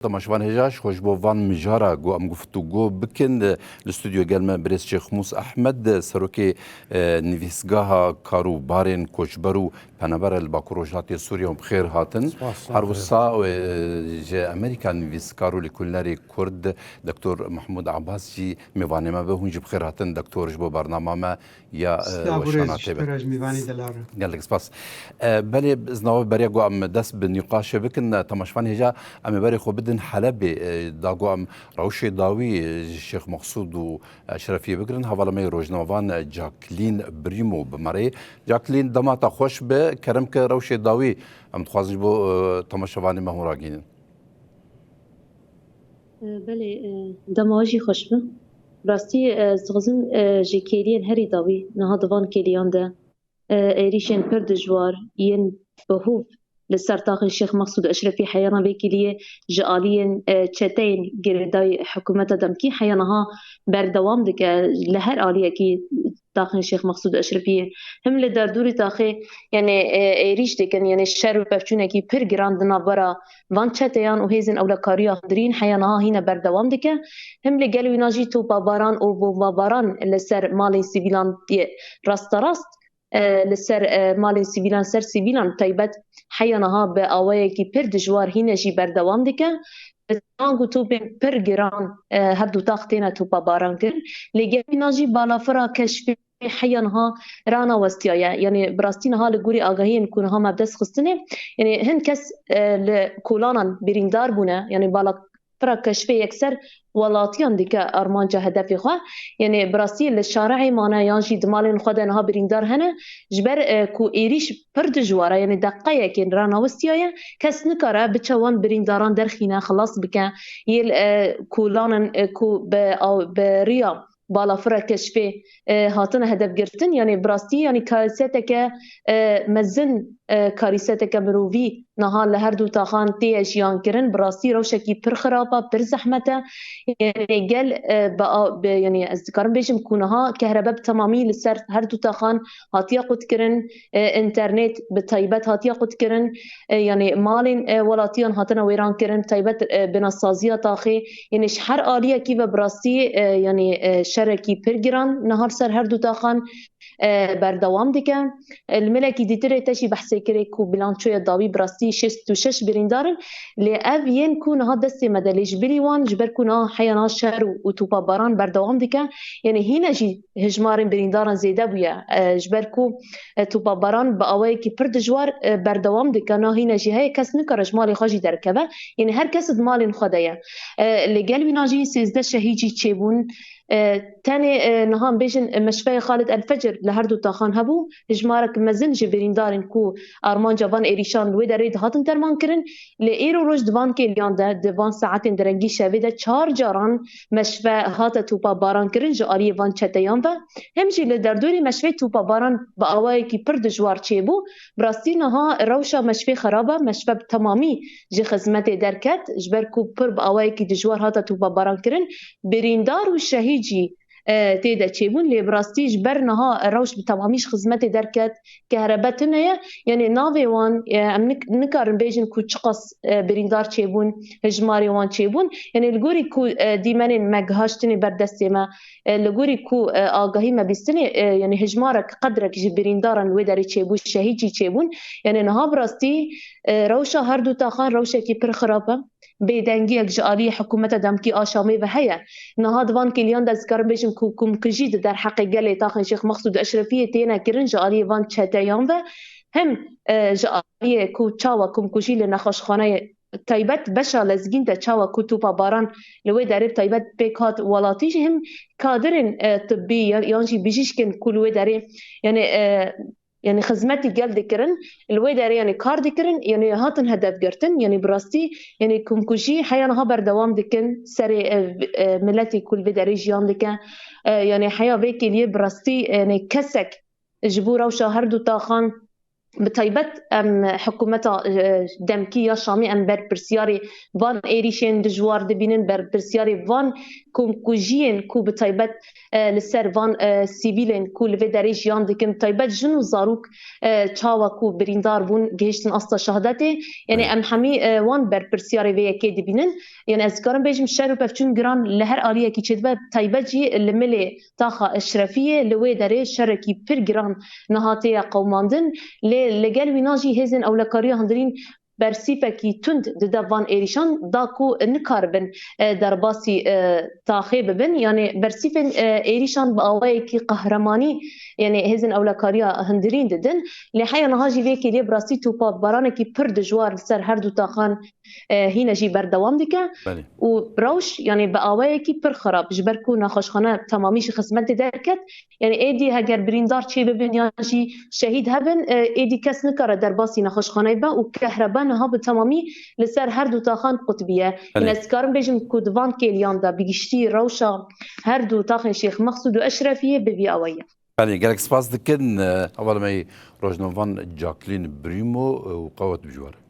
طماشوان هجاش خوش بو وان مجارا گو ام گفتو گو بکن الاستوديو گلمه بريس شيخ موس احمد سروكي نویسگاه کارو بارین کوچبرو پنبر الباکروجات سوریا بخير هاتن هروسا جه امريكا نویسکارو لكلناري كرد دكتور محمود عباس جي میوانه ما به هونج بخير هاتن دكتور جبو برنامه ما یا وشاناته به میوانی دلاره يلا سپاس بله زناو بریا گو ام دست بنقاش بکن طماشوان هجا ام بری خو بدن حلب داگو ام روش داوی الشيخ مقصود و اشرفیه بگرن حواله می روزناوان جاکلین بریمو بمره جاکلین دماتا خوش به کرم که روش داوی ام تخوازش بو طماشوان ما راگین بله دماجی خوش به راستی زغزن جکیلین هری داوی نه دوان کلیان ده ایریشن پر دجوار ین بهوف لسرطاق الشيخ مقصود أشرفي حيانا بيكيلية جاليين تشتين جرداي حكومة دمكي حيانها بردوام دك لهر آلية كي طاقن الشيخ مقصود أشرفي هم لدردوري طاقي يعني إيريش دكن يعني الشر بفشونا كي بير جراندنا برا وان تشتيان وهيزن أولا كاريا هندرين حيانها هنا بردوام دك هم لقالوا يناجي تو باباران أو باباران لسر مالي سيفيلان راست راست لسر مالي سيفيلان سر سيفيلان تايبت حيانها بأوائل كي بير دجوار هنا جي بردوام دكا بتانگو تو بير جران هردو تاختينا تو باباران كر لجي ناجي بالافرا كشف حيانها رانا وستيايا يعني براستينها لغوري آگاهي نكونها مبدس خستنه يعني هن كس لكولانا بريندار بونه يعني بالا فرا كشف يكسر ولاتيان ديك أرمانجا هدفي خواه يعني براسيل للشارعي مانا يانجي دمالين خدنها بريندار هنا جبر كو إيريش برد جوارا يعني دقيقة كين رانا وستيايا كس نكارا بتشوان برينداران درخينا خلاص بكا يل كولانن كو بريا بالا فرا كشفي هاتنا هدف جرتن يعني براستي يعني كاريستك مزن كاريستك مروفي نهار لهردو تاخان تي اشيان كرن براستي روشكي پر خرابه پر زحمته يعني قال يعني أذكرن بيجم كونها كهرباء بتمامي لسر هردو تاخان هاتيا قد كرن انترنت بطيبات هاتيا قد كرن يعني مالين ولاتيان هاتنا ويران كرن طيبات بنصازية تاخي يعني شحر آلية كيف براستي يعني شركي برجران نهار سر هردو تاخان بردوام دکن الملکی دیتره تشی بحثی کری کو بلانچوی داوی براستی 66 بریندارن لی اوین کون ها دستی مدلیج بلیوان جبر کون ها حیانا شهر و توپا باران بردوام دکن یعنی هینا جی هجمارن بریندارن زیده بویا جبر کو توپا باران با اوی کی پر دجوار بردوام دکن هینا جی های کس نکارش مالی خاجی درکبه یعنی هر کس مالین خدایا لی گلوی ناجی 13 شهیجی چیبون تاني نهام بيجن مشفى خالد الفجر لهردو تاخان هبو هجمارك مزن جبرين دارن كو أرمان جبان إيريشان ويدا ريد هاتن ترمان كرن لإيرو روش دوان كيليان ده دوان ساعتين درنگي شاويدا 4 جاران مشفى هاتا توبا باران كرن جو آليه وان چتيان ده همجي لدردوري مشفى توبا باران بأواي كي پر دجوار چيبو براستي نها روشا مشفى خرابة مشفى بتمامي جي خزمت دركت جبر كو پر بأواي كي دجوار هاتا توبا باران كرن بريندار والشهيد جي تيدا تشيبون اللي براستيج برنها الروش بتماميش خدمتي دركت كهرباتنا يعني نافي وان نكارن بيجن كو تشقص بريندار تشيبون هجماري وان تشيبون يعني الجوري كو ديمانين مجهاشتني بردستما الجوري كو آگاهی ما بيستني يعني هجمارك قدرك جي بريندارن وداري تشيبون شهيجي تشيبون يعني نها براستي روشا هردو تاخان روشا كي پر خرابه بيدنگی اجعالی حکومت دمکی آشامی و هيا نهاد وان كليان دزكار بيجم كوكم كجيد در حقيقة لي تاخن شيخ مقصود أشرفية تينا كرن جعالي وان تشاتيان و هم جعالي كو تشاوا كم كجي لنخش خانه تايبت بشا لزگين تا تشاوا كو توبا باران لوي دارب تايبت بيكات ولاتيش هم كادرن طبي يانجي بيجيشكن كل داري يعني خدمتي قال ذكرن الويدر يعني كار ذكرن يعني هاتن هدف قرتن يعني براستي يعني كم كشي حيانا هبر دوام ذكن سري ملتي كل بدري جيان ذكن يعني حياة بيك اللي براستي يعني كسك جبورة وشهر دو تاخان بتایبەت حکوومەتە دەمکی یا شامی ئەم بەرپرسیاری وان عێریشێن دژوار دەبینن بەرپرسیاری وان کوژیên ku bi taybet li ser van sivîlên ku li vê derê jiyan dikin taybet jin û zarok çawa ku birîndar bûn gihîştin asta şehadetê yani em hemî wan berpirsiyarê vê yekê dibînin yani ez dikarim bêjim şer û pevçûn giran li her aliyekî çêdibe taybet jî li milê taxa eşrefiyê li wê derê şerekî pir giran nihatiye qewmandin lê li gel wîna jî hêzên ewlekariya hundirîn bersîfekî tund dide van êrîşan da ku nikaribin derbasî taxê bibin yani bersîfên êrîşan bi awayekî qehremanî yani hêzên ewlekariya hundirîn didin lê heya niha jî vê kêliye bi rastî topbaranekî pir dijwar li ser her du taxan hîne jî berdewam dike û rewş yani bi awayekî pir xerab ji ber ku nexweşxane temamî ji xizmetê derket yani êdî heger birîndar çê bibin yan jî şehîd hebin êdî kes nikare derbasî nexweşxaneyê be û kehreba niha bi temamî li ser her du taxan qutbiye yani ez dikarim bêjim ku di van kêliyan de bi giştî rewşa her du taxên Şêx Mexsûd û Eşrefiyê bi vî awayî gelek spas dikin ew me Rojnavan Jacqueline Brimo û qewet bijwar.